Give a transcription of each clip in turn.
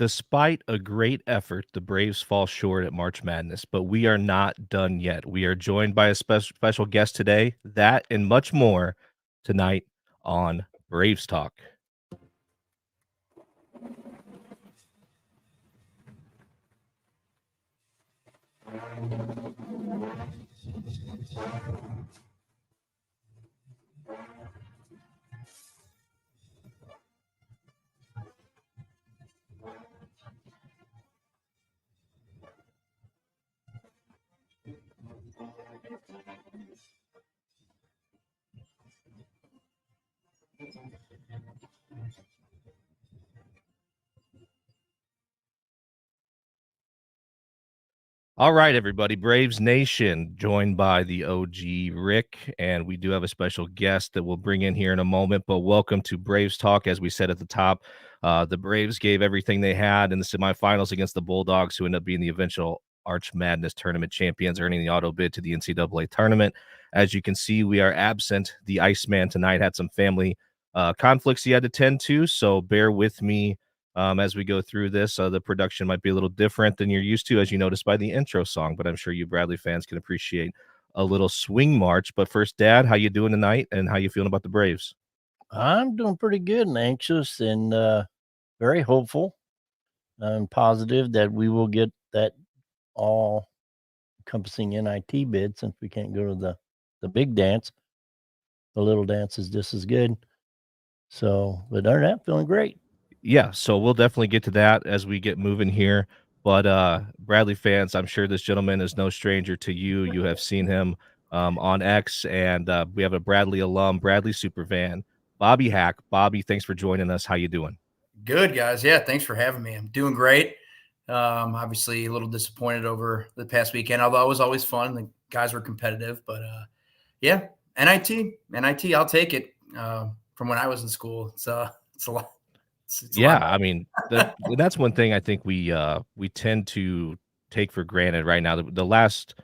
Despite a great effort, the Braves fall short at March Madness, but we are not done yet. We are joined by a special guest today, that and much more tonight on Braves Talk. All right, everybody, Braves Nation, joined by the OG Rick, and we do have a special guest that we'll bring in here in a moment. But welcome to Braves Talk. As we said at the top, the Braves gave everything they had in the semifinals against the Bulldogs, who ended up being the eventual Arch Madness tournament champions, earning the auto bid to the NCAA tournament. As you can see, we are absent. The Iceman tonight had some family conflicts he had to tend to, so bear with me as we go through this. The production might be a little different than you're used to, as you noticed by the intro song, but I'm sure you Bradley fans can appreciate a little swing march. But first, Dad, how you doing tonight, and how you feeling about the Braves? I'm doing pretty good and anxious and very hopeful and positive that we will get that all encompassing NIT bid, since we can't go to the big dance. The little dance is just as good. So, but other than that, feeling great. Yeah, so we'll definitely get to that as we get moving here. But Bradley fans, I'm sure this gentleman is no stranger to you. You have seen him on X, and we have a Bradley alum, Bradley Superfan, Bobby Hack. Bobby, thanks for joining us. How you doing? Good, guys. Yeah, thanks for having me. I'm doing great. Obviously, a little disappointed over the past weekend, although it was always fun. The guys were competitive, but yeah, NIT, I'll take it. From when I was in school, it's a lot. It's a Yeah, lot. I mean, that's one thing I think we tend to take for granted right now. The last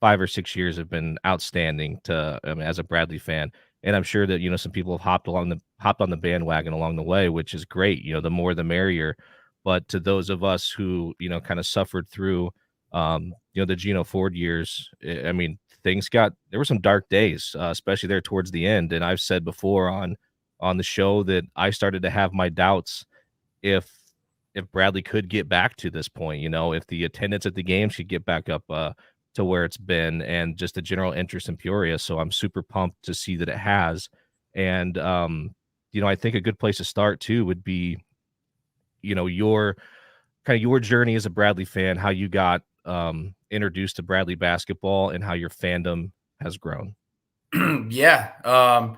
5 or 6 years have been outstanding to as a Bradley fan, and I'm sure that, some people have hopped on the bandwagon along the way, which is great. The more the merrier. But to those of us who, kind of suffered through, the Geno Ford years, I mean, there were some dark days, especially there towards the end. And I've said before on the show that I started to have my doubts if Bradley could get back to this point, if the attendance at the games should get back up to where it's been, and just the general interest in Peoria. So I'm super pumped to see that it has. And I think a good place to start too would be, your your journey as a Bradley fan, how you got introduced to Bradley basketball, and how your fandom has grown. Yeah,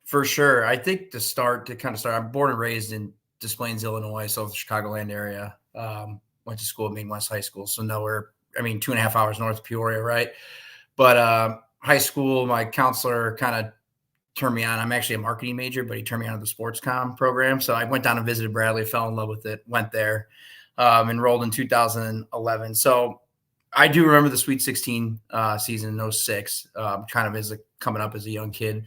for sure. I think I'm born and raised in Des Plaines, Illinois, so the Chicagoland area. Went to school at Maine West High School, so nowhere. I mean, 2.5 hours north of Peoria, right? But high school, my counselor kind of turned me on. I'm actually a marketing major, but he turned me on to the sports comm program. So I went down and visited Bradley, fell in love with it, went there, enrolled in 2011. So I do remember the Sweet 16 season in 06, kind of coming up as a young kid,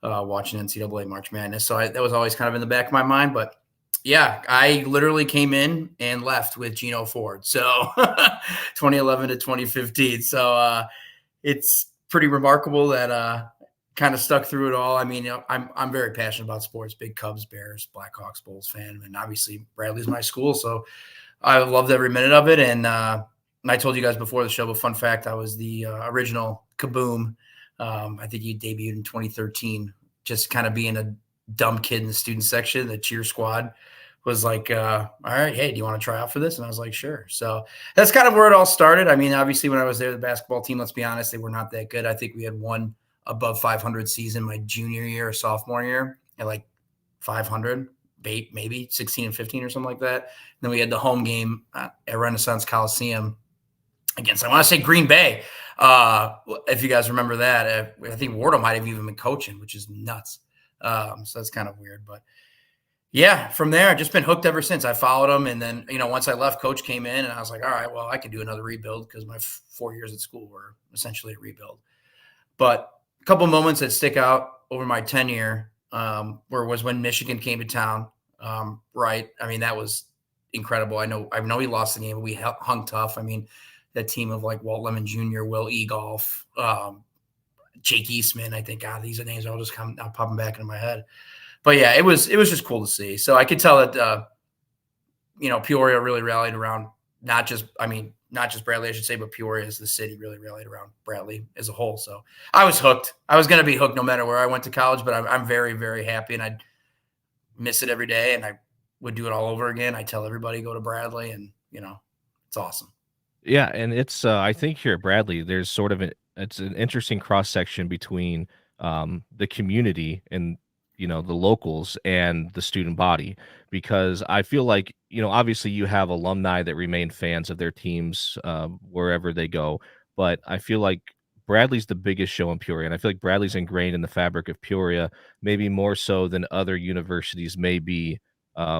watching NCAA March Madness. So that was always kind of in the back of my mind. But yeah, I literally came in and left with Geno Ford. So 2011 to 2015. So it's pretty remarkable that kind of stuck through it all. I mean, I'm very passionate about sports, big Cubs, Bears, Blackhawks, Bulls fan. And obviously Bradley's my school. So I loved every minute of it. And I told you guys before the show, but fun fact, I was the original Kaboom. I think he debuted in 2013, just kind of being a dumb kid in the student section. The cheer squad was like, all right, hey, do you want to try out for this? And I was like, sure. So that's kind of where it all started. I mean, obviously when I was there, the basketball team, let's be honest, they were not that good. I think we had one above 500 season my junior year or sophomore year at like 500, maybe 16 and 15 or something like that. And then we had the home game at Renaissance Coliseum against, I want to say, Green Bay. If you guys remember that, I think Wardle might have even been coaching, which is nuts. So that's kind of weird, but yeah, from there, I've just been hooked ever since. I followed him. And then, once I left, coach came in and I was like, all right, well, I could do another rebuild, because my 4 years at school were essentially a rebuild. But a couple of moments that stick out over my tenure was when Michigan came to town. Right. I mean, that was incredible. I know he lost the game, but we hung tough. I mean, that team of like Walt Lemon Jr., Will Egolf, Jake Eastman. I think, God, these are names I'll just now popping back into my head. But yeah, it was just cool to see. So I could tell that Peoria really rallied around not just Bradley, I should say, but Peoria as the city really rallied around Bradley as a whole. So I was hooked. I was going to be hooked no matter where I went to college, but I'm very, very happy, and I'd miss it every day, and I would do it all over again. I tell everybody go to Bradley, and it's awesome. Yeah, and it's I think here at Bradley, there's sort of it's an interesting cross section between the community and the locals and the student body, because I feel like obviously you have alumni that remain fans of their teams wherever they go, but I feel like Bradley's the biggest show in Peoria, and I feel like Bradley's ingrained in the fabric of Peoria, maybe more so than other universities may be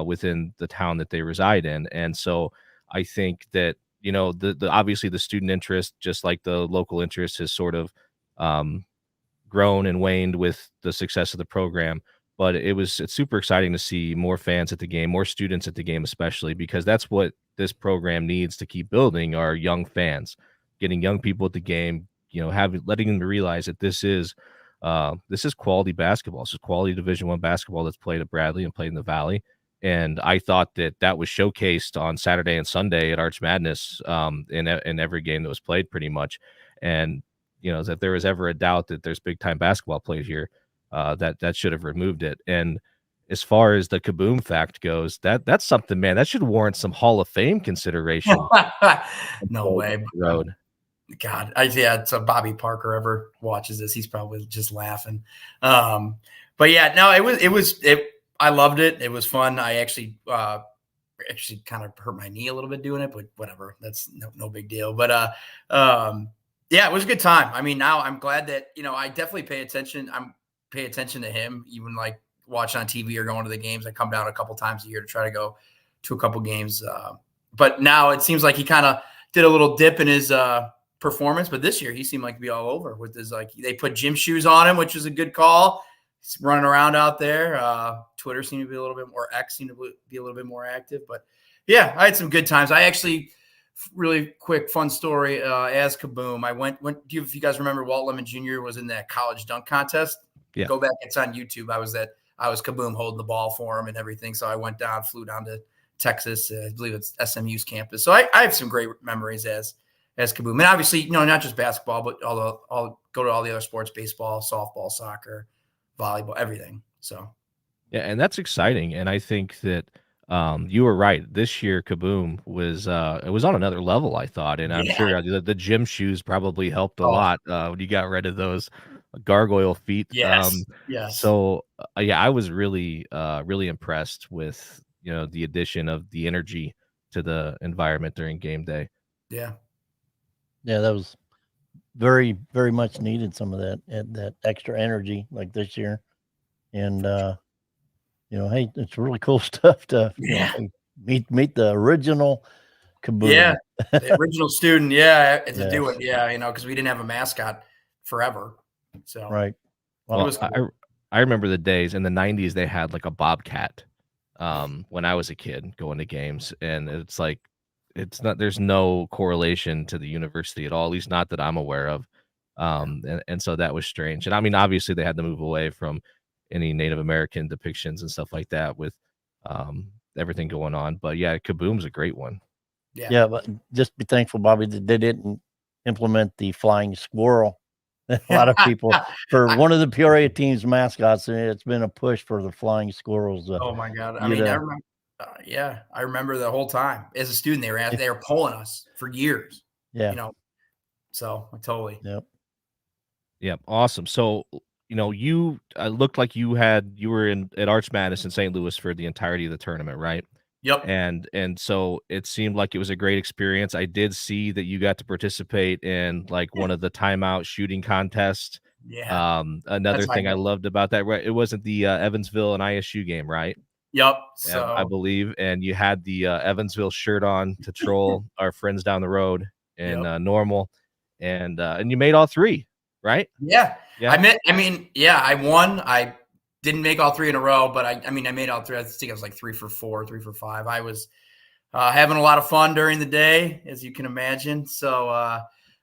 within the town that they reside in, and so I think that the obviously the student interest, just like the local interest, has sort of grown and waned with the success of the program. But it's super exciting to see more fans at the game, more students at the game, especially because that's what this program needs to keep building are young fans, getting young people at the game, letting them realize that this is quality basketball. This is quality Division I basketball that's played at Bradley and played in the Valley. And I thought that was showcased on Saturday and Sunday at Arch Madness in every game that was played pretty much. And, if there was ever a doubt that there's big time basketball played here, that should have removed it. And as far as the Kaboom fact goes, that's something, man, that should warrant some Hall of Fame consideration. No way. Road. God, so Bobby Parker ever watches this, he's probably just laughing. But yeah, no, I loved it. It was fun. I actually kind of hurt my knee a little bit doing it, but whatever. That's no big deal. But yeah, it was a good time. I mean, now I'm glad that I definitely pay attention. Pay attention to him, even like watching on TV or going to the games. I come down a couple times a year to try to go to a couple games. But now it seems like he kind of did a little dip in his performance. But this year he seemed like to be all over with his they put gym shoes on him, which was a good call. He's running around out there. Twitter seemed to be a little bit more, X seemed to be a little bit more active. But yeah, I had some good times. I actually, really quick, fun story, as Kaboom, I went, if you guys remember, Walt Lemon Jr. was in that college dunk contest. Yeah. Go back, it's on YouTube. I was Kaboom holding the ball for him and everything. So I flew down to Texas. I believe it's SMU's campus. So I have some great memories as Kaboom. And obviously, not just basketball, but I'll go to all the other sports, baseball, softball, soccer, volleyball, everything. So yeah, and that's exciting. And I think that you were right. This year Kaboom was it was on another level, I thought. And I'm sure the gym shoes probably helped a lot when you got rid of those gargoyle feet. Yes. So yeah, I was really impressed with the addition of the energy to the environment during game day. Yeah, that was very, very much needed, some of that extra energy like this year. And hey, it's really cool stuff to meet the original Kaboom. Yeah, the original student. Yeah, to do it. Yeah, because we didn't have a mascot forever. So right. Well, it was cool. I remember the days in the 90s they had like a bobcat when I was a kid going to games, and it's like there's no correlation to the university at all, at least not that I'm aware of. And so that was strange. And I mean, obviously they had to move away from any Native American depictions and stuff like that with everything going on. But yeah, Kaboom's a great one. Yeah, but just be thankful, Bobby, that they didn't implement the flying squirrel. A lot of people, for one of the Peoria team's mascots, it's been a push for the flying squirrels. Oh my God. I mean, I remember, I remember the whole time as a student, they were pulling us for years. Yeah. So totally. Yep. Awesome. So, you looked like you were at Arch Madness in St. Louis for the entirety of the tournament, right? Yep. And so it seemed like it was a great experience. I did see that you got to participate in like one of the timeout shooting contests. Yeah. Another thing I loved about that, right? It wasn't the Evansville and ISU game, right? Yep. So I believe, and you had the Evansville shirt on to troll our friends down the road in normal, and you made all three, right? Yeah. I won. I didn't make all three in a row, but I made all three. I think I was like 3 for 4, 3 for 5. I was having a lot of fun during the day, as you can imagine. So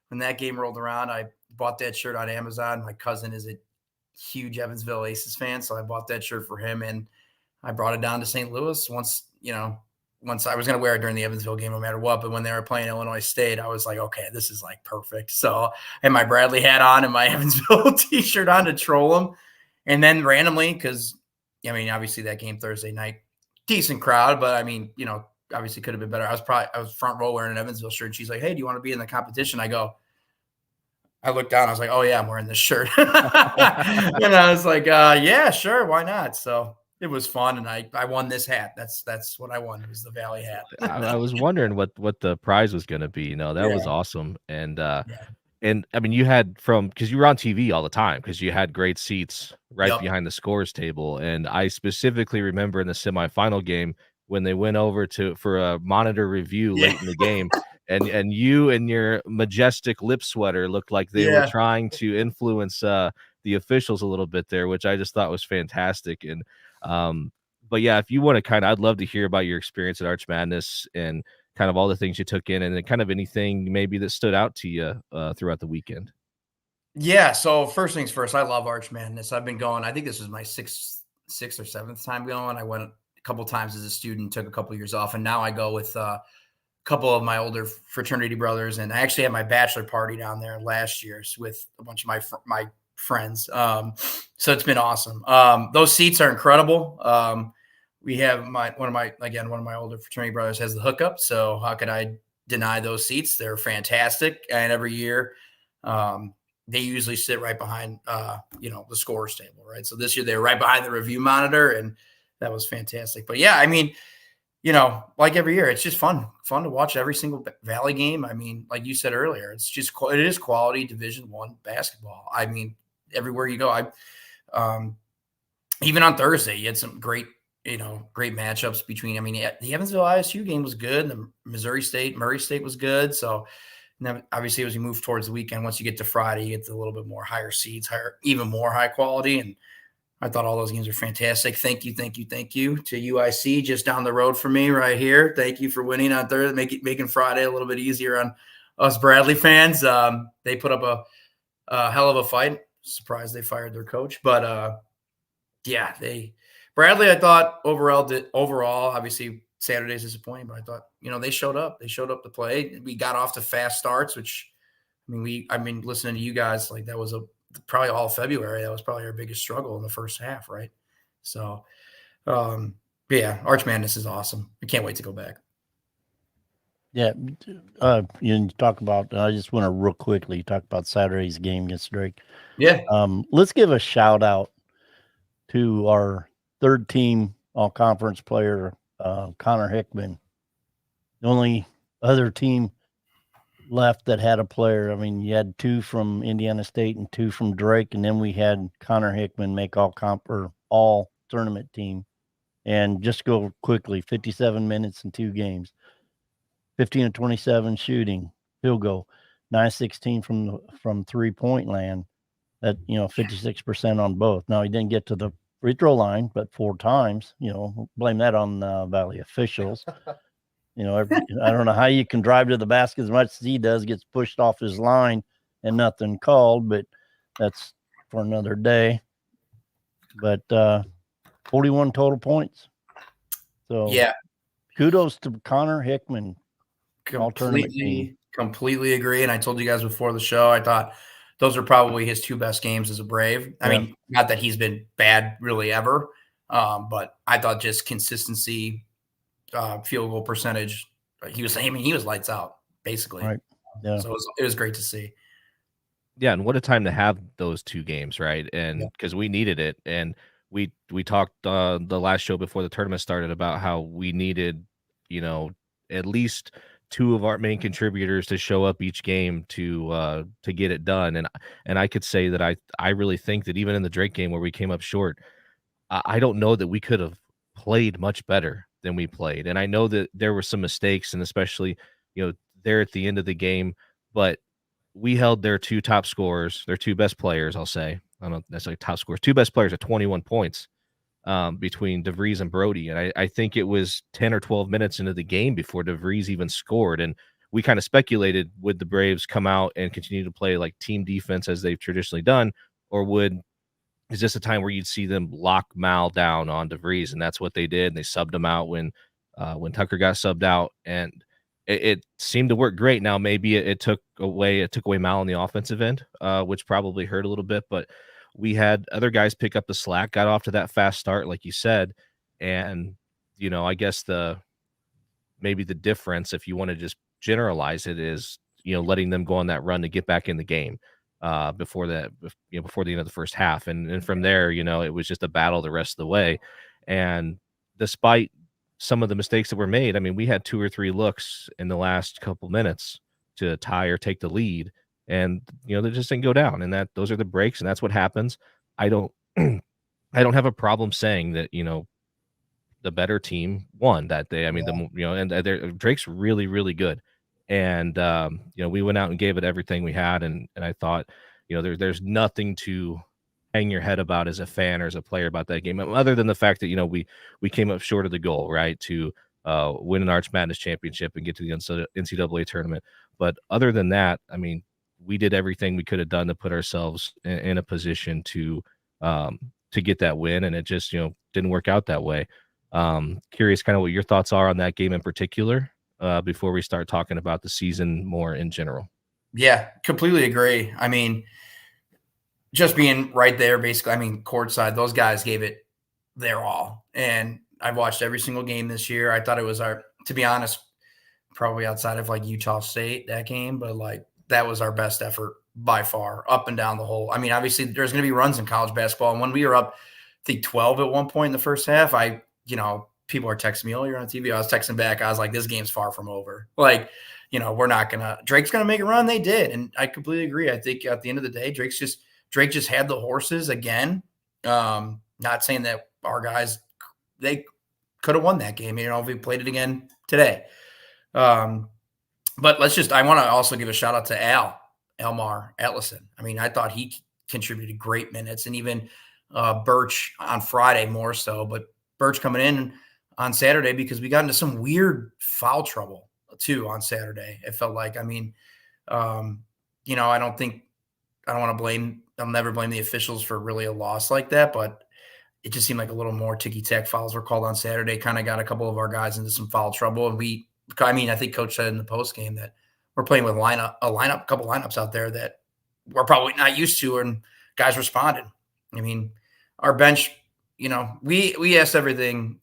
when that game rolled around, I bought that shirt on Amazon. My cousin is a huge Evansville Aces fan, so I bought that shirt for him, and I brought it down to St. Louis once I was going to wear it during the Evansville game no matter what. But when they were playing Illinois State, I was like, okay, this is like perfect. So I had my Bradley hat on and my Evansville t-shirt on to troll them. And then randomly, because, obviously that game Thursday night, decent crowd, but obviously could have been better. I was front row wearing an Evansville shirt. And she's like, hey, do you want to be in the competition? I looked down. I was like, oh, yeah, I'm wearing this shirt. And I was like, yeah, sure. Why not? So it was fun. And I won this hat. That's what I won. It was the Valley hat. I was wondering what the prize was going to be. That was awesome. And you had because you were on TV all the time because you had great seats right behind the scores table. And I specifically remember in the semifinal game when they went over for a monitor review late in the game. And you and your majestic lip sweater looked like they were trying to influence the officials a little bit there, which I just thought was fantastic. And but yeah, if you want to I'd love to hear about your experience at Arch Madness and kind of all the things you took in, and then kind of anything maybe that stood out to you throughout the weekend. Yeah. So first things first, I love Arch Madness. I've been going. I think this is my sixth or seventh time going. I went a couple times as a student, took a couple years off, and now I go with couple of my older fraternity brothers, and I actually had my bachelor party down there last year with a bunch of my friends. So it's been awesome. Those seats are incredible. We have one of my older fraternity brothers has the hookup. So how could I deny those seats? They're fantastic. And every year, they usually sit right behind, the scores table, right? So this year they were right behind the review monitor, and that was fantastic. But yeah, like every year, it's just fun to watch every single Valley game. Like you said earlier, it is quality Division I basketball. Everywhere you go, even on Thursday, you had some great matchups between, the Evansville ISU game was good. The Murray State was good. So then obviously as you move towards the weekend, once you get to Friday, you get a little bit more higher seeds, even more high quality. And I thought all those games are fantastic. Thank you to UIC just down the road from me right here. Thank you for winning on Thursday, making Friday a little bit easier on us Bradley fans. They put up a hell of a fight. Surprised they fired their coach, but Bradley, I thought overall, obviously Saturday's disappointing, but I thought, they showed up. They showed up to play. We got off to fast starts, which listening to you guys, like that was probably all February. That was probably our biggest struggle in the first half, right? So, Arch Madness is awesome. I can't wait to go back. Yeah, you talk about. I just want to real quickly talk about Saturday's game against Drake. Yeah. Let's give a shout out to our third team all conference player, Connor Hickman. The only other team left that had a player. You had two from Indiana State and two from Drake, and then we had Connor Hickman make all tournament team. And just go quickly, 57 minutes in 2 games, 15 of 27 shooting, field goal, 9-16 from 3-point land. That 56% on both. Now he didn't get to the free throw line, but 4 times. Blame that on Valley officials. I don't know how you can drive to the basket as much as he does, gets pushed off his line and nothing called, but that's for another day. But 41 total points. So yeah, kudos to Connor Hickman. Completely agree. And I told you guys before the show, I thought those are probably his 2 best games as a Brave. Not that he's been bad really ever, but I thought just consistency, field goal percentage, he was lights out basically. Right. Yeah. So it was great to see. Yeah, and what a time to have those 2 games, right? And because we needed it, and we talked the last show before the tournament started about how we needed, at least 2 of our main contributors to show up each game to get it done. And I could say that I really think that even in the Drake game where we came up short, I don't know that we could have played much better than we played. And I know that there were some mistakes, and especially, there at the end of the game, but we held their 2 top scorers, their 2 best players, I'll say. I don't know necessarily top scorers, 2 best players at 21 points. between DeVries and Brody. And I think it was 10 or 12 minutes into the game before DeVries even scored. And we kind of speculated, would the Braves come out and continue to play like team defense as they've traditionally done, or is this a time where you'd see them lock Mal down on DeVries? And that's what they did. And they subbed him out when Tucker got subbed out, and it seemed to work great. Now maybe it took away Mal on the offensive end, which probably hurt a little bit, but we had other guys pick up the slack, got off to that fast start, like you said. And, I guess maybe the difference, if you want to just generalize it, is, letting them go on that run to get back in the game before the end of the first half. And from there, it was just a battle the rest of the way. And despite some of the mistakes that were made, I mean, we had 2 or 3 looks in the last couple minutes to tie or take the lead, and they just didn't go down. And those are the breaks, and that's what happens. I don't I don't have a problem saying that the better team won that day. I mean, Drake's really, really good, and we went out and gave it everything we had, and I thought there's nothing to hang your head about as a fan or as a player about that game, other than the fact that we came up short of the goal, right, to win an Arch Madness championship and get to the NCAA tournament. But other than that, I mean, we did everything we could have done to put ourselves in a position to get that win, and it just didn't work out that way. Curious kind of what your thoughts are on that game in particular before we start talking about the season more in general. Yeah, completely agree. I mean, just being right there, basically, I mean, courtside, those guys gave it their all. And I've watched every single game this year. I thought it was to be honest, probably outside of like Utah State, that game, but like that was our best effort by far, up and down the whole. I mean, obviously there's going to be runs in college basketball. And when we were up, I think 12 at one point in the first half, people are texting me, "Oh, you're on TV." I was texting back. I was like, this game's far from over. Like, we're not going to – Drake's going to make a run. They did. And I completely agree. I think at the end of the day, Drake just had the horses again. Not saying that our guys, they could have won that game, if we played it again today. But I want to also give a shout out to Elmar Atlison. I mean, I thought he contributed great minutes, and even Birch on Friday more so, but Birch coming in on Saturday because we got into some weird foul trouble too on Saturday. It felt like, I mean, I don't want to I'll never blame the officials for really a loss like that, but it just seemed like a little more ticky-tack fouls were called on Saturday, kind of got a couple of our guys into some foul trouble. And I think Coach said in the post game that we're playing with a couple lineups out there that we're probably not used to, and guys responded. I mean, our bench, we asked everything.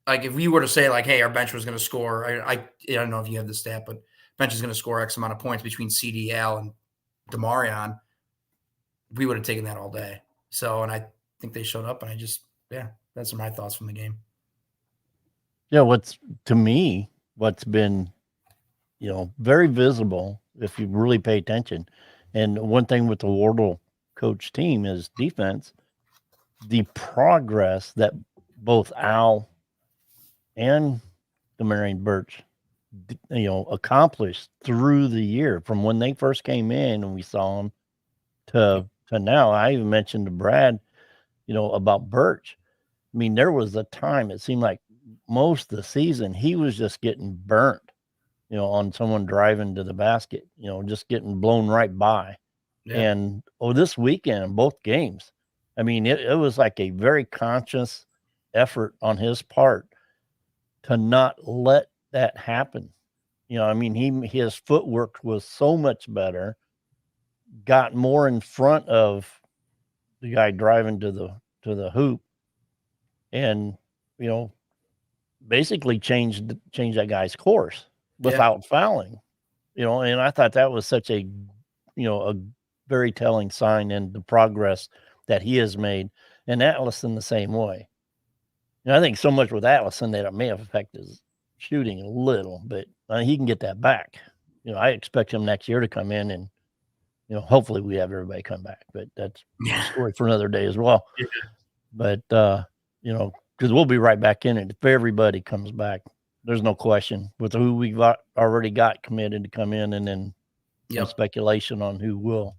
Like if we were to say like, hey, our bench was going to score, I don't know if you have the stat, but bench is going to score X amount of points between CDL and DeMarion, we would have taken that all day. So, and I think they showed up, and that's my thoughts from the game. Yeah. What's been, very visible if you really pay attention. And one thing with the Wardle coach team is defense, the progress that both Al and Demarion Birch, accomplished through the year from when they first came in and we saw them to now. I even mentioned to Brad, about Birch. I mean, there was a time it seemed like most of the season he was just getting burnt, on someone driving to the basket, just getting blown right by. Yeah. And this weekend, both games, I mean, it was like a very conscious effort on his part to not let that happen. I mean, his footwork was so much better, got more in front of the guy driving to the hoop, and basically changed that guy's course without fouling. And I thought that was such a a very telling sign in the progress that he has made. And Atlison the same way. I think so much with Atlison that it may have affected his shooting a little, but he can get that back. I expect him next year to come in and, hopefully we have everybody come back, but that's a story for another day as well. Yeah. But, because we'll be right back in it. If everybody comes back, there's no question with who we've already got committed to come in, and then speculation on who will.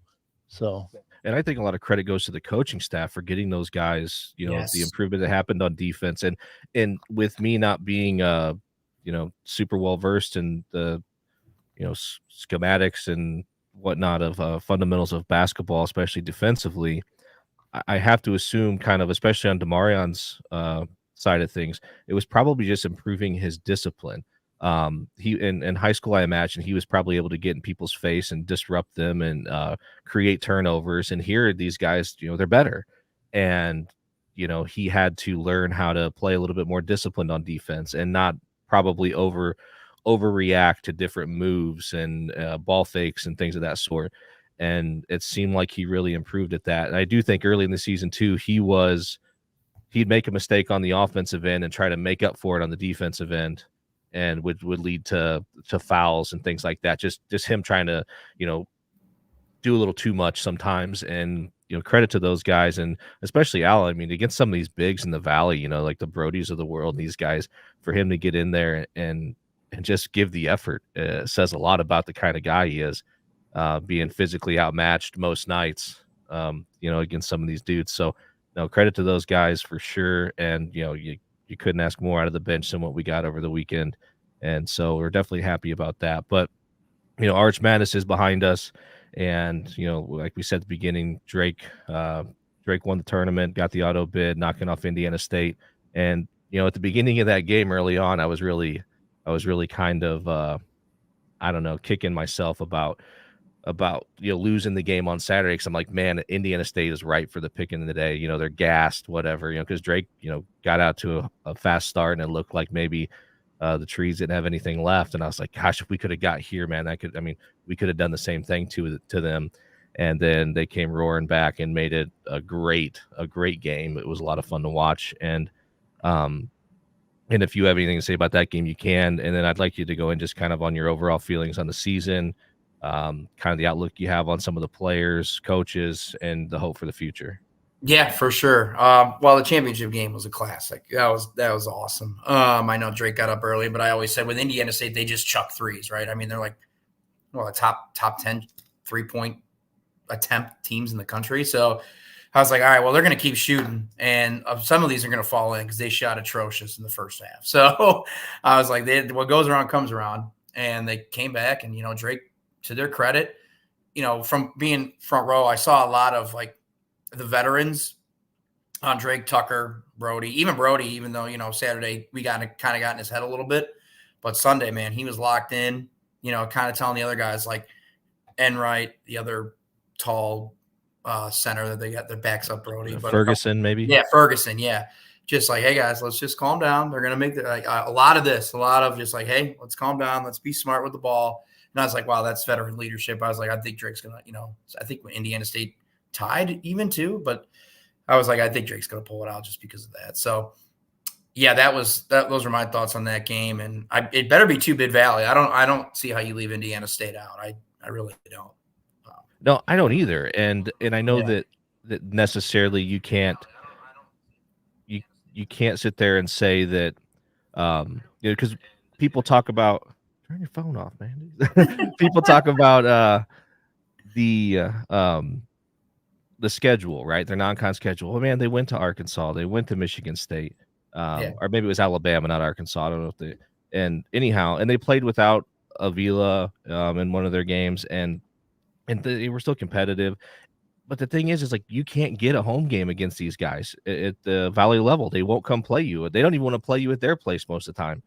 So, And I think a lot of credit goes to the coaching staff for getting those guys, the Yes. improvement that happened on defense. And with me not being super well versed in the schematics and whatnot of fundamentals of basketball, especially defensively, I have to assume, kind of, especially on Demarion's side of things, it was probably just improving his discipline. He in high school, I imagine he was probably able to get in people's face and disrupt them and create turnovers. And here, these guys, they're better, and he had to learn how to play a little bit more disciplined on defense and not probably overreact to different moves and ball fakes and things of that sort. And it seemed like he really improved at that. And I do think early in the season too, he'd make a mistake on the offensive end and try to make up for it on the defensive end, and would lead to fouls and things like that. Just him trying to, do a little too much sometimes. And credit to those guys, and especially Al. I mean, against some of these bigs in the valley, like the Brodies of the world, and these guys, for him to get in there and just give the effort says a lot about the kind of guy he is, being physically outmatched most nights, against some of these dudes. So no, credit to those guys for sure. And you couldn't ask more out of the bench than what we got over the weekend, and so we're definitely happy about that. But Arch Madness is behind us. And, like we said at the beginning, Drake won the tournament, got the auto bid, knocking off Indiana State. And, at the beginning of that game early on, I was really kind of, I don't know, kicking myself about losing the game on Saturday. Because I'm like, man, Indiana State is right for the pick in the day. They're gassed, whatever, because Drake, got out to a fast start, and it looked like maybe the trees didn't have anything left. And I was like, gosh, if we could have got here, man, we could have done the same thing to them. And then they came roaring back and made it a great game. It was a lot of fun to watch. And if you have anything to say about that game, you can. And then I'd like you to go in just kind of on your overall feelings on the season, kind of the outlook you have on some of the players, coaches, and the hope for the future. Yeah, for sure. Well, the championship game was a classic. That was awesome. I know Drake got up early, but I always said with Indiana State, they just chuck threes, right? I mean, they're like, a top 10 3-point attempt teams in the country. So I was like, all right, well, they're going to keep shooting, and some of these are going to fall in because they shot atrocious in the first half. So I was like, what goes around comes around, and they came back. And Drake, to their credit, from being front row, I saw a lot of like the veterans on Drake, Tucker, Brody, even though, Saturday we kind of got in his head a little bit, but Sunday, man, he was locked in, kind of telling the other guys like Enright, the other tall center that they got their backs up Brody, but Ferguson, maybe. Yeah. Ferguson. Yeah. Just like, hey guys, let's just calm down. They're going to make a lot of just like, hey, let's calm down. Let's be smart with the ball. And I was like, wow, that's veteran leadership. I was like, I think Drake's going to, I think when Indiana State tied even too, but I was like, I think Drake's going to pull it out just because of that. So yeah, those were my thoughts on that game. And it better be 2-bid Valley. I don't see how you leave Indiana State out. I really don't. No, I don't either. And I know that necessarily you can't sit there and say that, because people talk about, turn your phone off, man. People talk about the schedule, right? Their non-con schedule. Oh man, they went to Arkansas, they went to Michigan State, or maybe it was Alabama, not Arkansas. I don't know if they. And anyhow, and they played without Avila in one of their games, and they were still competitive. But the thing is like you can't get a home game against these guys at the Valley level. They won't come play you. They don't even want to play you at their place most of the time.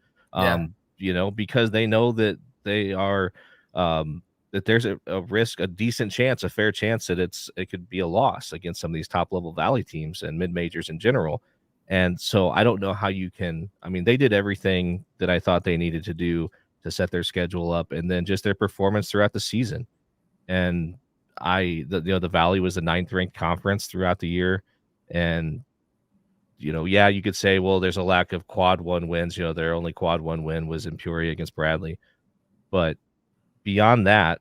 Because they know that they are that there's a risk, a decent chance, a fair chance that it could be a loss against some of these top level Valley teams and mid majors in general. And so I don't know how you can. I mean, they did everything that I thought they needed to do to set their schedule up, and then just their performance throughout the season. And the Valley was the 9th ranked conference throughout the year. And, you could say, well, there's a lack of quad 1 wins. Their only quad 1 win was in Peoria against Bradley. But beyond that,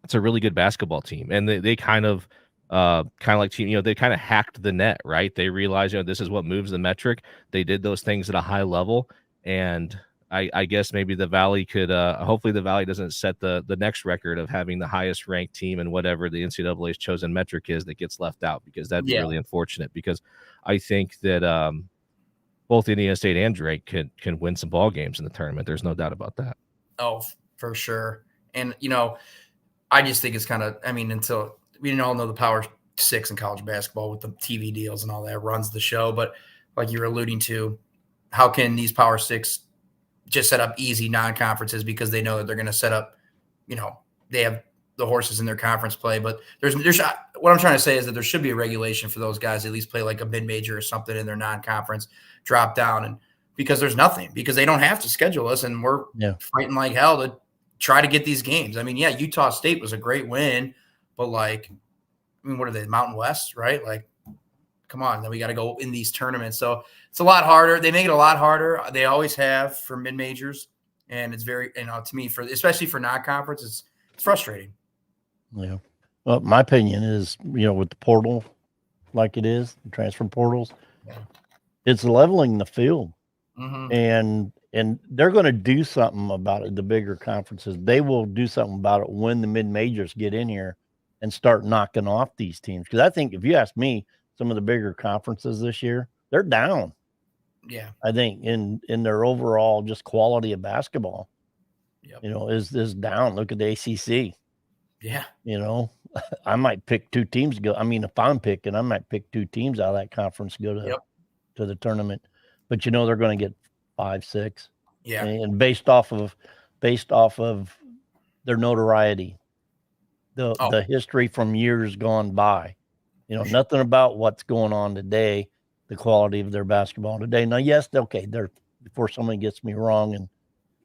it's a really good basketball team. And they kind of like team, they kind of hacked the net, right? They realized, this is what moves the metric. They did those things at a high level. And I guess maybe the Valley could hopefully the Valley doesn't set the next record of having the highest ranked team in whatever the NCAA's chosen metric is that gets left out, because that'd be really unfortunate, because I think that both Indiana State and Drake can win some ball games in the tournament. There's no doubt about that. Oh, for sure. And I just think it's kind of, until we all know the Power Six in college basketball with the TV deals and all that runs the show, but like you were alluding to, how can these Power Six just set up easy non-conferences because they know that they're going to set up, they have the horses in their conference play. But there's what I'm trying to say is that there should be a regulation for those guys to at least play like a mid-major or something in their non-conference, drop down, and because there's nothing, because they don't have to schedule us, and we're fighting like hell to try to get these games. Utah State was a great win, but what are they, Mountain West, right? Like, come on, then we got to go in these tournaments. So it's a lot harder. They make it a lot harder. They always have for mid-majors. And it's very, to me, especially for non-conference, it's frustrating. Yeah. Well, my opinion is, with the portal like it is, the transfer portals, it's leveling the field. And they're going to do something about it. The bigger conferences, they will do something about it when the mid-majors get in here and start knocking off these teams. Because I think, if you ask me, some of the bigger conferences this year, they're down. Yeah. I think in their overall just quality of basketball, is down. Look at the ACC. Yeah. I might pick two teams to go. If I'm picking, I might pick two teams out of that conference to go to the tournament. But they're going to get 5, 6. Yeah. And based off of their notoriety, the history from years gone by. Nothing about what's going on today, the quality of their basketball today. Now, yes, okay, before somebody gets me wrong, and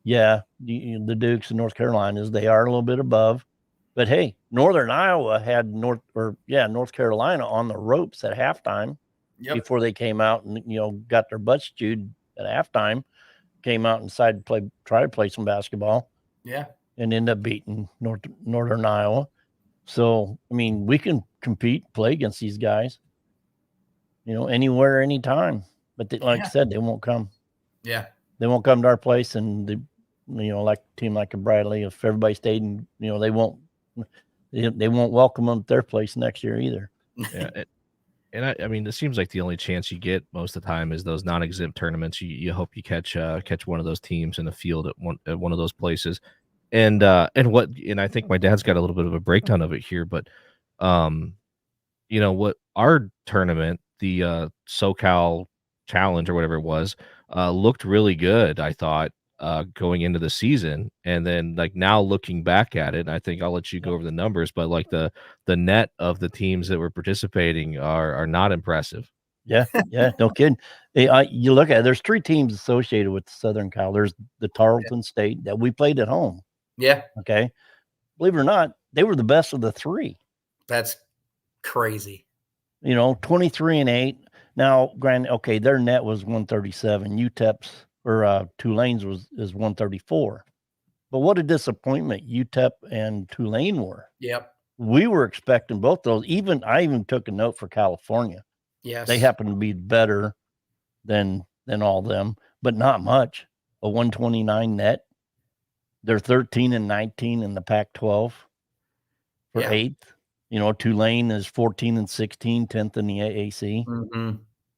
the Dukes and North Carolinas, they are a little bit above. But hey, Northern Iowa had North Carolina on the ropes at halftime before they came out and got their butts chewed at halftime, came out and decided to try to play some basketball. Yeah. And end up beating Northern Iowa. So, we can compete, play against these guys, anywhere, anytime. But like I said, they won't come. Yeah. They won't come to our place. And, like a team like a Bradley, if everybody stayed, and, they won't welcome them at their place next year either. Yeah. And it seems like the only chance you get most of the time is those non-exempt tournaments. You hope you catch one of those teams in the field at one of those places. And I think my dad's got a little bit of a breakdown of it here, but what our tournament, the SoCal Challenge or whatever it was, looked really good, I thought, going into the season. And then now looking back at it, I think I'll let you go over the numbers, but the net of the teams that were participating are not impressive. Yeah, no kidding. You look at it, there's 3 teams associated with Southern Cal. There's the Tarleton State that we played at home. Yeah. Okay. Believe it or not, they were the best of the 3. That's crazy. 23-8. Now, granted, okay, their net was 137. UTEP's or Tulane's is 134. But what a disappointment UTEP and Tulane were. Yep. We were expecting both those. I even took a note for California. Yes. They happen to be better than all them, but not much. A 129 net. They're 13-19 in the Pac-12 for 8th. Tulane is 14-16, 10th in the AAC.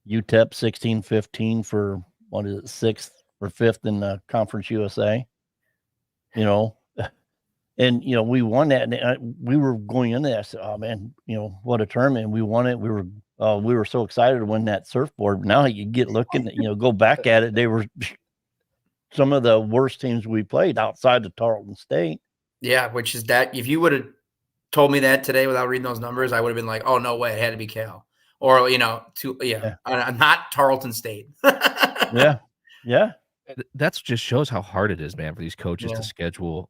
UTEP 16-15 for 6th or 5th in the Conference USA. And we won that. And we were going into that. I said, "Oh man, what a tournament! We won it. We were so excited to win that surfboard." Now you get looking, go back at it. They were some of the worst teams we played outside of Tarleton State. Yeah, which is that. If you would have told me that today without reading those numbers, I would have been like, "Oh no way, it had to be Cal," or not Tarleton State. Yeah. That just shows how hard it is, man, for these coaches to schedule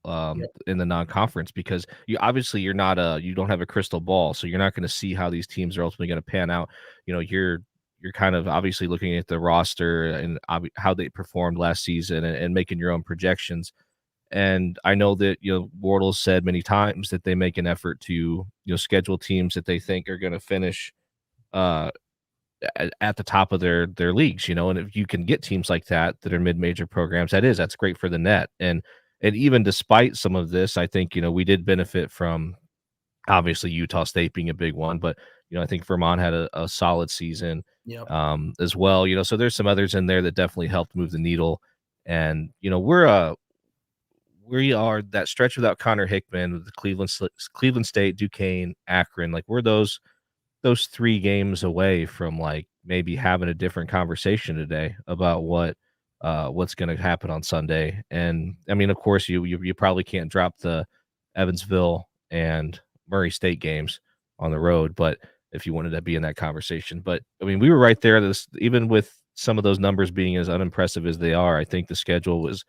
in the non-conference, because you're not you don't have a crystal ball, so you're not going to see how these teams are ultimately going to pan out. You're kind of obviously looking at the roster and how they performed last season and making your own projections. And I know that Wardle said many times that they make an effort to schedule teams that they think are going to finish at the top of their leagues, and if you can get teams like that are mid-major programs, that's great for the net. And even despite some of this, I think, we did benefit from obviously Utah State being a big one, but I think Vermont had a solid season Yep. as well. So there's some others in there that definitely helped move the needle. And we are that stretch without Connor Hickman with the Cleveland State, Duquesne, Akron. Like, we're those 3 games away from, like, maybe having a different conversation today about what's going to happen on Sunday. And I mean, of course, you probably can't drop the Evansville and Murray State games on the road, but if you wanted to be in that conversation. But I mean, we were right there. Even with some of those numbers being as unimpressive as they are, I think the schedule was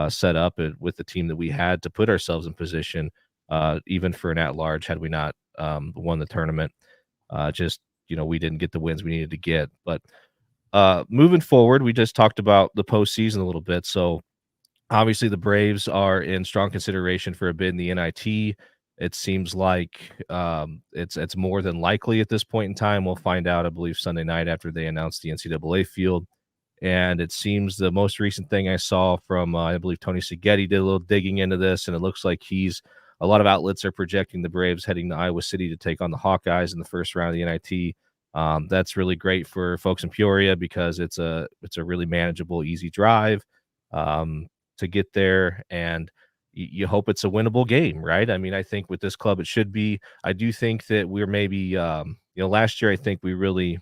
set up with the team that we had to put ourselves in position, even for an at-large, had we not won the tournament. Just, we didn't get the wins we needed to get. But moving forward, we just talked about the postseason a little bit. So obviously the Braves are in strong consideration for a bid in the NIT. It seems like it's more than likely at this point in time. We'll find out, I believe, Sunday night after they announce the NCAA field. And it seems the most recent thing I saw from, I believe, Tony Seghetti did a little digging into this, and it looks like a lot of outlets are projecting the Braves heading to Iowa City to take on the Hawkeyes in the first round of the NIT. That's really great for folks in Peoria because it's a really manageable, easy drive to get there, and you hope it's a winnable game, right? I mean, I think with this club it should be. I do think that we're maybe, last year I think we really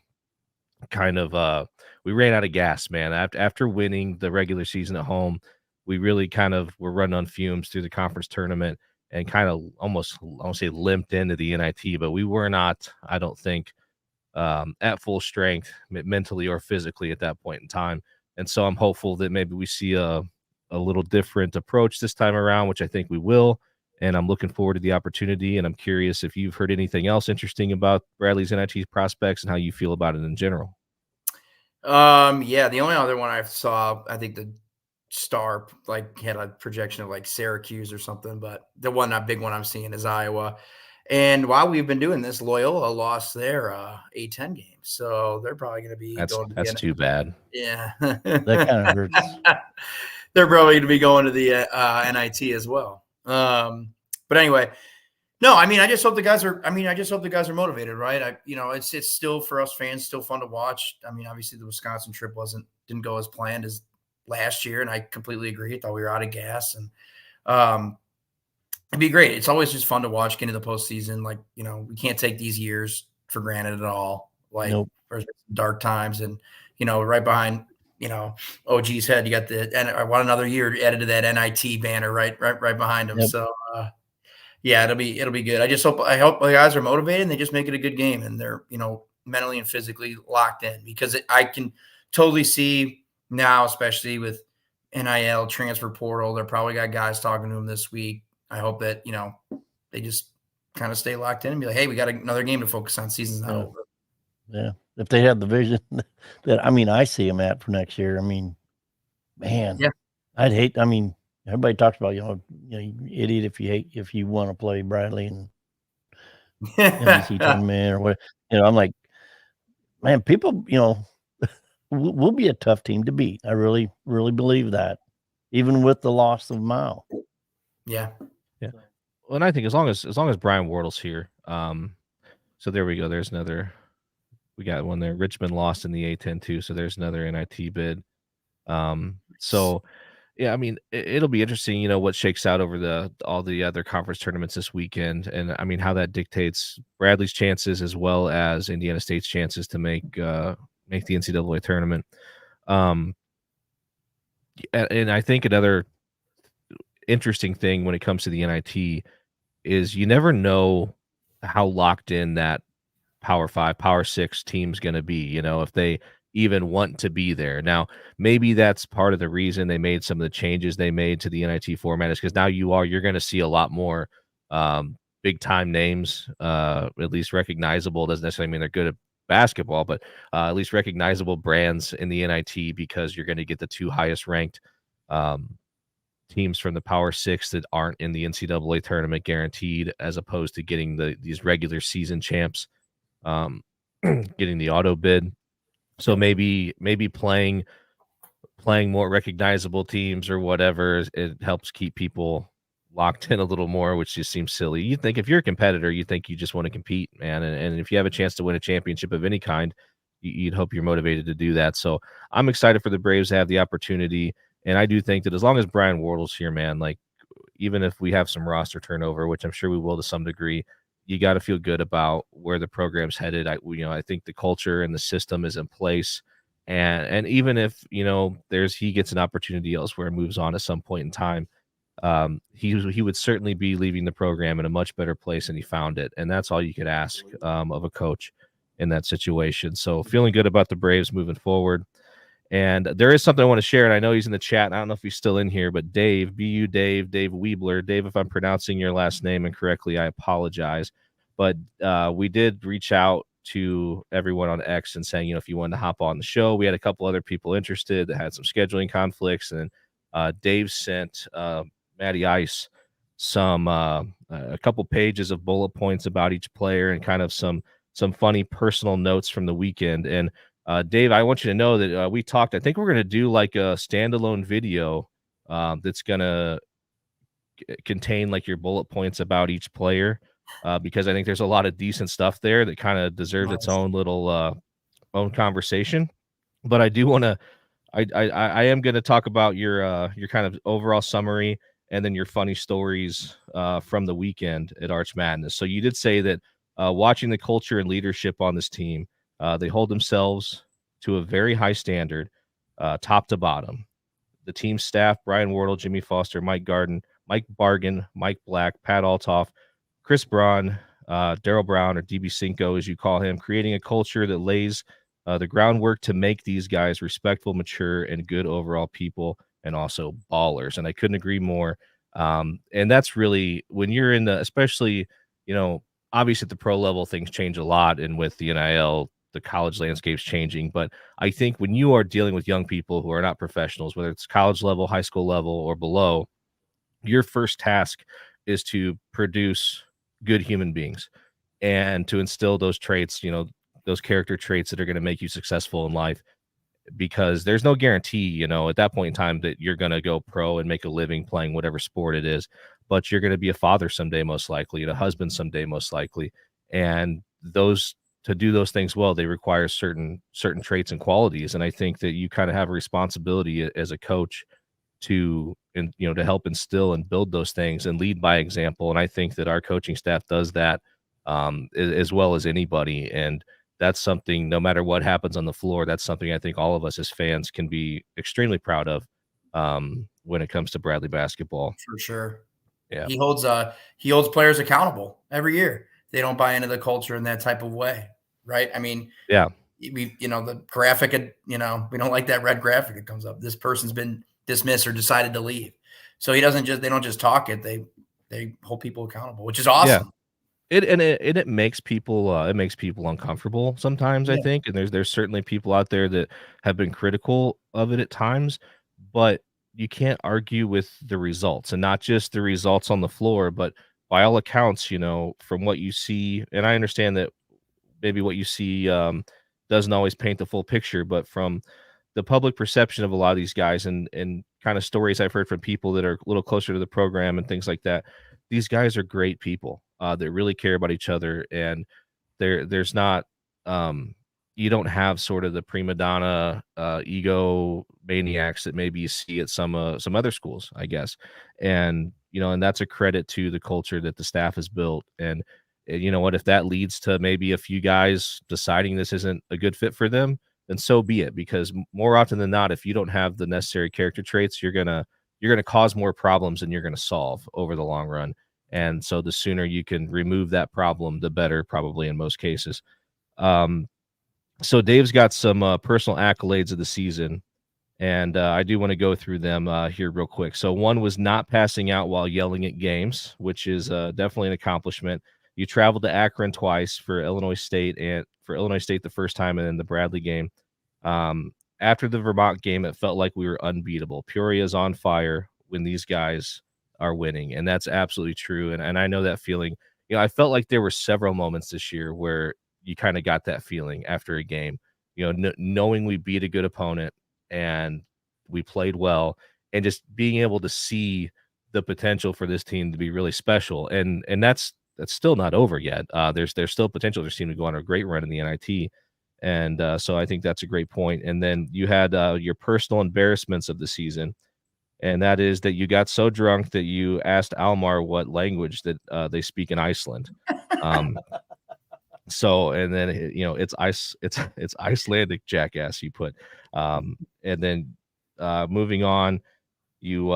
kind of we ran out of gas, man. After winning the regular season at home, we really kind of were running on fumes through the conference tournament and kind of almost, I won't say limped into the NIT, but we were not, I don't think, at full strength mentally or physically at that point in time. And so I'm hopeful that maybe we see a little different approach this time around, which I think we will. And I'm looking forward to the opportunity. And I'm curious if you've heard anything else interesting about Bradley's NIT prospects and how you feel about it in general. Yeah, the only other one I saw, I think the Star had a projection of like Syracuse or something, but the big one I'm seeing is Iowa. And while we've been doing this, Loyola lost their A10 game, so they're probably going to be going to that's too bad. Yeah, that kind of hurts. They're probably going to be going to the NIT as well. But anyway, no, I mean, I just hope the guys are motivated, right? It's still, for us fans, still fun to watch. I mean, obviously the Wisconsin trip didn't go as planned as last year, and I completely agree. I thought we were out of gas, and it'd be great. It's always just fun to watch get into the postseason. Like, we can't take these years for granted at all. Like, nope. There's dark times, and right behind OG's head, you got I want another year added to that NIT banner right behind him. Yep. So yeah, it'll be good. I hope the guys are motivated and they just make it a good game, and they're mentally and physically locked in, because I can totally see now, especially with NIL, transfer portal, they're probably got guys talking to them this week. I hope that they just kind of stay locked in and be like, hey, we got another game to focus on. Season's not over. Yeah, if they have the vision that I see them at for next year. I mean, man, yeah, I'd hate. I mean, everybody talks about you idiot if you want to play Bradley and NBC tournament or what. I'm like, man, people, we'll be a tough team to beat. I really, really believe that, even with the loss of Mao. Yeah. Well, and I think as long as Brian Wardle's here, so there we go. There's another. We got one there. Richmond lost in the A10 too, so there's another NIT bid. So yeah, I mean, it'll be interesting, what shakes out over all the other conference tournaments this weekend, and I mean how that dictates Bradley's chances as well as Indiana State's chances to make the NCAA tournament. And I think another interesting thing when it comes to the NIT is you never know how locked in that Power 5, Power 6 team's going to be, if they even want to be there. Now, maybe that's part of the reason they made some of the changes they made to the NIT format, is because now you're going to see a lot more big time names, at least recognizable. Doesn't necessarily mean they're good at basketball, but at least recognizable brands in the NIT, because you're going to get the 2 highest ranked teams from the Power 6 that aren't in the NCAA tournament guaranteed, as opposed to getting these regular season champs getting the auto bid. So maybe playing more recognizable teams or whatever, it helps keep people locked in a little more, which just seems silly. You think if you're a competitor, you think you just want to compete, man. And if you have a chance to win a championship of any kind, you'd hope you're motivated to do that. So I'm excited for the Braves to have the opportunity. And I do think that as long as Brian Wardle's here, man, like even if we have some roster turnover, which I'm sure we will to some degree, you got to feel good about where the program's headed. I think the culture and the system is in place. And even if, he gets an opportunity elsewhere and moves on at some point in time, he would certainly be leaving the program in a much better place than he found it. And that's all you could ask of a coach in that situation. So feeling good about the Braves moving forward. And there is something I want to share, and I know he's in the chat. I don't know if he's still in here, but Dave, Dave Weebler. Dave, if I'm pronouncing your last name incorrectly, I apologize. But we did reach out to everyone on X and saying, if you wanted to hop on the show. We had a couple other people interested that had some scheduling conflicts, and Dave sent Matty Ice a couple pages of bullet points about each player and kind of some funny personal notes from the weekend. And Dave, I want you to know that we talked. I think we're going to do like a standalone video that's going to contain like your bullet points about each player, because I think there's a lot of decent stuff there that kind of deserves its own little own conversation. But I do want to, I am going to talk about your kind of overall summary and then your funny stories from the weekend at Arch Madness. So you did say that watching the culture and leadership on this team, they hold themselves to a very high standard, top to bottom. The team staff, Brian Wardle, Jimmy Foster, Mike Bargan, Mike Black, Pat Altoff, Chris Braun, Daryl Brown, or DB Cinco, as you call him, creating a culture that lays the groundwork to make these guys respectful, mature, and good overall people, and also ballers. And I couldn't agree more. And that's really when you're in the, especially, obviously at the pro level, things change a lot. And with the NIL, the college landscape's changing. But I think when you are dealing with young people who are not professionals, whether it's college level, high school level, or below, your first task is to produce good human beings and to instill those traits, those character traits that are going to make you successful in life. Because there's no guarantee, at that point in time that you're going to go pro and make a living playing whatever sport it is, but you're going to be a father someday, most likely, and a husband someday, most likely. And to do those things well, they require certain traits and qualities. And I think that you kind of have a responsibility as a coach to help instill and build those things and lead by example. And I think that our coaching staff does that as well as anybody. And that's something, no matter what happens on the floor, that's something I think all of us as fans can be extremely proud of when it comes to Bradley basketball. For sure. Yeah. He holds players accountable every year. They don't buy into the culture in that type of way. Right. I mean, yeah, the graphic, we don't like that red graphic that comes up. This person's been dismissed or decided to leave. So they don't just talk it. They hold people accountable, which is awesome. Yeah. It makes people uncomfortable sometimes, I think. And there's certainly people out there that have been critical of it at times, but you can't argue with the results, and not just the results on the floor, but by all accounts, from what you see, and I understand that maybe what you see doesn't always paint the full picture, but from the public perception of a lot of these guys and kind of stories I've heard from people that are a little closer to the program and things like that, these guys are great people that really care about each other. And there's not, you don't have sort of the prima donna ego maniacs that maybe you see at some other schools, I guess. And, and that's a credit to the culture that the staff has built. And you know what, if that leads to maybe a few guys deciding this isn't a good fit for them, then so be it. Because more often than not, if you don't have the necessary character traits, you're gonna cause more problems than you're gonna solve over the long run. And so the sooner you can remove that problem, the better, probably in most cases. So Dave's got some personal accolades of the season, and I do want to go through them here real quick. So one was not passing out while yelling at games, which is definitely an accomplishment. You traveled to Akron twice for Illinois State the first time, and then the Bradley game. After the Vermont game, it felt like we were unbeatable. Peoria's on fire when these guys are winning, and that's absolutely true. And I know that feeling. I felt like there were several moments this year where you kind of got that feeling after a game. knowing we beat a good opponent and we played well, and just being able to see the potential for this team to be really special. And that's still not over yet. There's still potential for this team to go on a great run in the NIT. And so I think that's a great point. And then you had your personal embarrassments of the season, and that is that you got so drunk that you asked Almar what language that they speak in Iceland. So, and then it's Icelandic, jackass, you put. And then moving on, you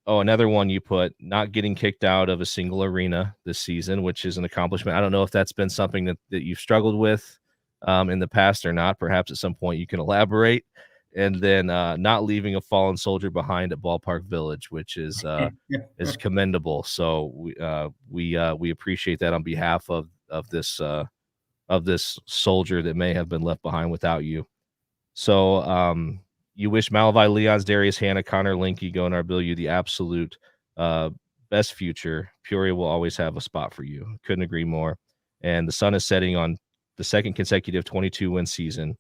another one you put, not getting kicked out of a single arena this season, which is an accomplishment. I don't know if that's been something that you've struggled with in the past or not. Perhaps at some point you can elaborate. And then not leaving a fallen soldier behind at Ballpark Village, which is commendable. So we appreciate that on behalf of this soldier that may have been left behind without you. So you wish Malavai, Leons, Darius, Hannah, Connor, Linky, Gonar, Billu the absolute best future. Peoria will always have a spot for you. Couldn't agree more. And the sun is setting on the second consecutive 22-win season.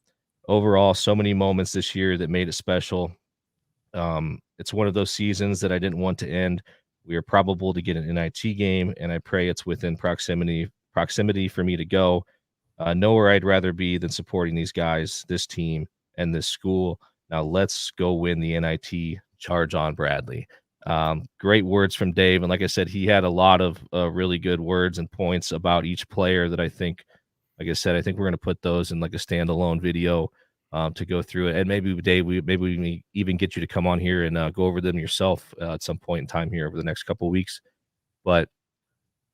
Overall, so many moments this year that made it special. It's one of those seasons that I didn't want to end. We are probable to get an NIT game, and I pray it's within proximity for me to go. Nowhere I'd rather be than supporting these guys, this team, and this school. Now let's go win the NIT. Charge on, Bradley. Great words from Dave. And like I said, he had a lot of really good words and points about each player that I think, like I said, I think we're going to put those in like a standalone video to go through it. And maybe, Dave, we even get you to come on here and go over them yourself at some point in time here over the next couple of weeks. But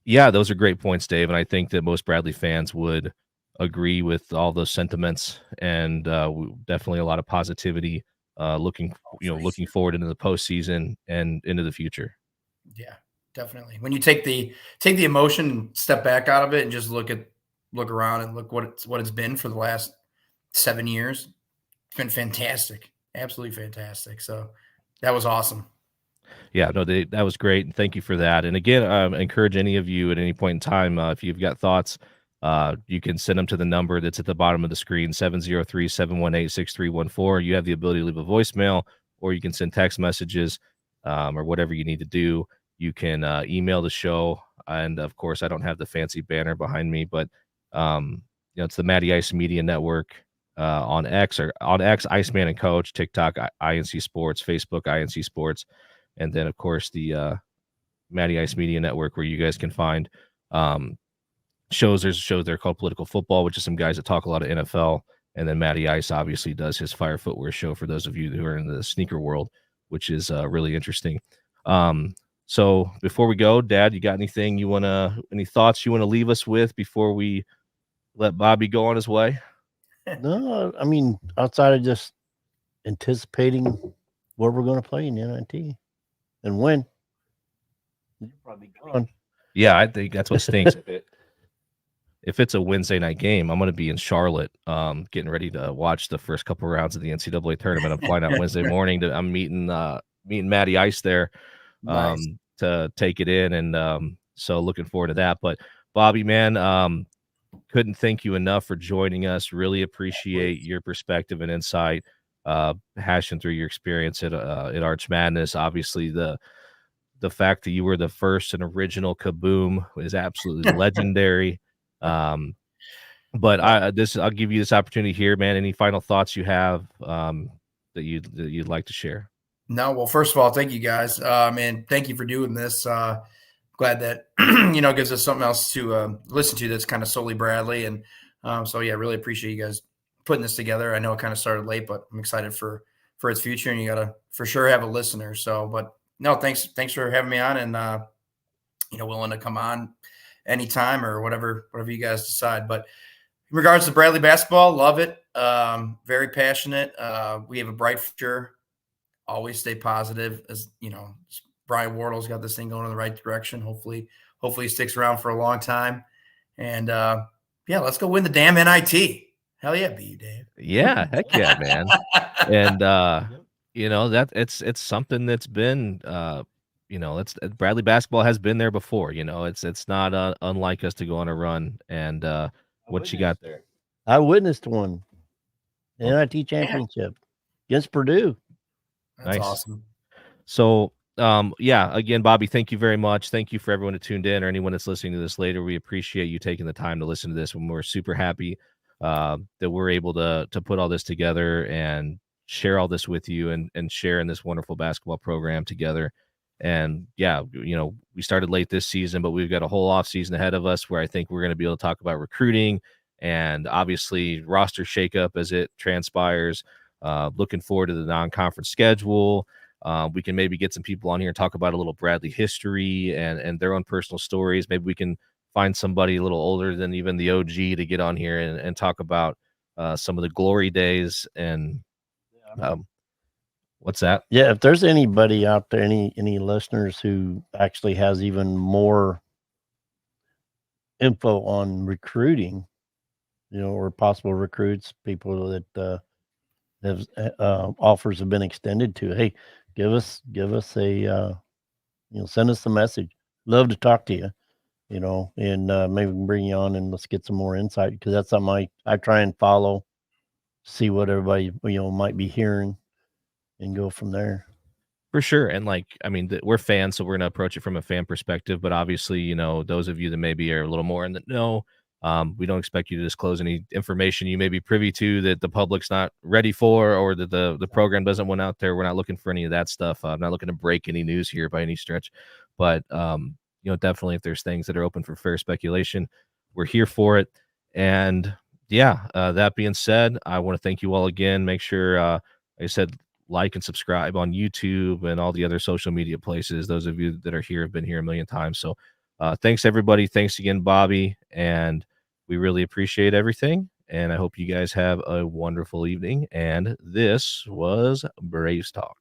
yeah, those are great points, Dave. And I think that most Bradley fans would agree with all those sentiments, and definitely a lot of positivity looking forward into the postseason and into the future. Yeah, definitely. When you take the emotion and step back out of it and just look around and look what it's been for the last 7 years, it's been fantastic. Absolutely fantastic. So that was awesome. Yeah, no, that was great. And thank you for that. And again, I encourage any of you at any point in time, if you've got thoughts, you can send them to the number that's at the bottom of the screen, 703-718-6314. You have the ability to leave a voicemail, or you can send text messages or whatever you need to do. You can email the show. And of course, I don't have the fancy banner behind me, but it's the Matty Ice Media Network on X, Iceman and Coach, TikTok, INC Sports, Facebook, INC Sports. And then, of course, the Matty Ice Media Network, where you guys can find shows. There's a show there called Political Football, which is some guys that talk a lot of NFL. And then Matty Ice obviously does his Fire Footwear show for those of you who are in the sneaker world, which is really interesting. So before we go, Dad, you got any thoughts you want to leave us with before we let Bobby go on his way? No, I mean, outside of just anticipating where we're going to play in the NIT and when. You're probably gone. Yeah, I think that's what stinks. If it's a Wednesday night game, I'm going to be in Charlotte, getting ready to watch the first couple rounds of the NCAA tournament. I'm flying out Wednesday morning. I'm meeting Matty Ice there to take it in, and so looking forward to that. But Bobby, man, couldn't thank you enough for joining us. Really appreciate your perspective and insight, hashing through your experience at Arch Madness. Obviously, the fact that you were the first and original Kaboom is absolutely legendary. But I'll give you this opportunity here, man. Any final thoughts you have that you'd like to share? No, well, first of all, thank you guys, and thank you for doing this. Glad that gives us something else to listen to that's kind of solely Bradley, and so yeah, really appreciate you guys putting this together. I know it kind of started late, but I'm excited for its future, and you gotta for sure have a listener. So, but no, thanks for having me on, and willing to come on anytime or whatever you guys decide. But in regards to Bradley basketball, love it. Very passionate. We have a bright future. Always stay positive. As Brian Wardle's got this thing going in the right direction. Hopefully he sticks around for a long time. And let's go win the damn NIT. Hell yeah, be you, Dave. Yeah, heck yeah, man. And that it's something that's been it's Bradley basketball has been there before. It's not unlike us to go on a run. And what you got there? I witnessed one. The NIT championship against Purdue. That's Nice. awesome. So, yeah, again, Bobby, thank you very much. Thank you for everyone who tuned in or anyone that's listening to this later. We appreciate you taking the time to listen to this, and we're super happy that we're able to put all this together and share all this with you and share in this wonderful basketball program together. And yeah, we started late this season, but we've got a whole off season ahead of us where I think we're going to be able to talk about recruiting and obviously roster shakeup as it transpires. Looking forward to the non-conference schedule. We can maybe get some people on here and talk about a little Bradley history and their own personal stories. Maybe we can find somebody a little older than even the OG to get on here and talk about some of the glory days. And what's that? Yeah, if there's anybody out there, any listeners who actually has even more info on recruiting, or possible recruits, people that have offers have been extended to, hey, give us a send us a message. Love to talk to you, and maybe we can bring you on and let's get some more insight, because that's something I try and follow, see what everybody might be hearing, and go from there. For sure. And we're fans, so we're going to approach it from a fan perspective. But obviously, those of you that maybe are a little more in the know, we don't expect you to disclose any information you may be privy to that the public's not ready for, or that the program doesn't want out there. We're not looking for any of that stuff. I'm not looking to break any news here by any stretch. But, definitely if there's things that are open for fair speculation, we're here for it. And yeah, that being said, I want to thank you all again. Make sure, like I said, like and subscribe on YouTube and all the other social media places. Those of you that are here have been here a million times. So thanks, everybody. Thanks again, Bobby. And we really appreciate everything. And I hope you guys have a wonderful evening. And this was Braves Talk.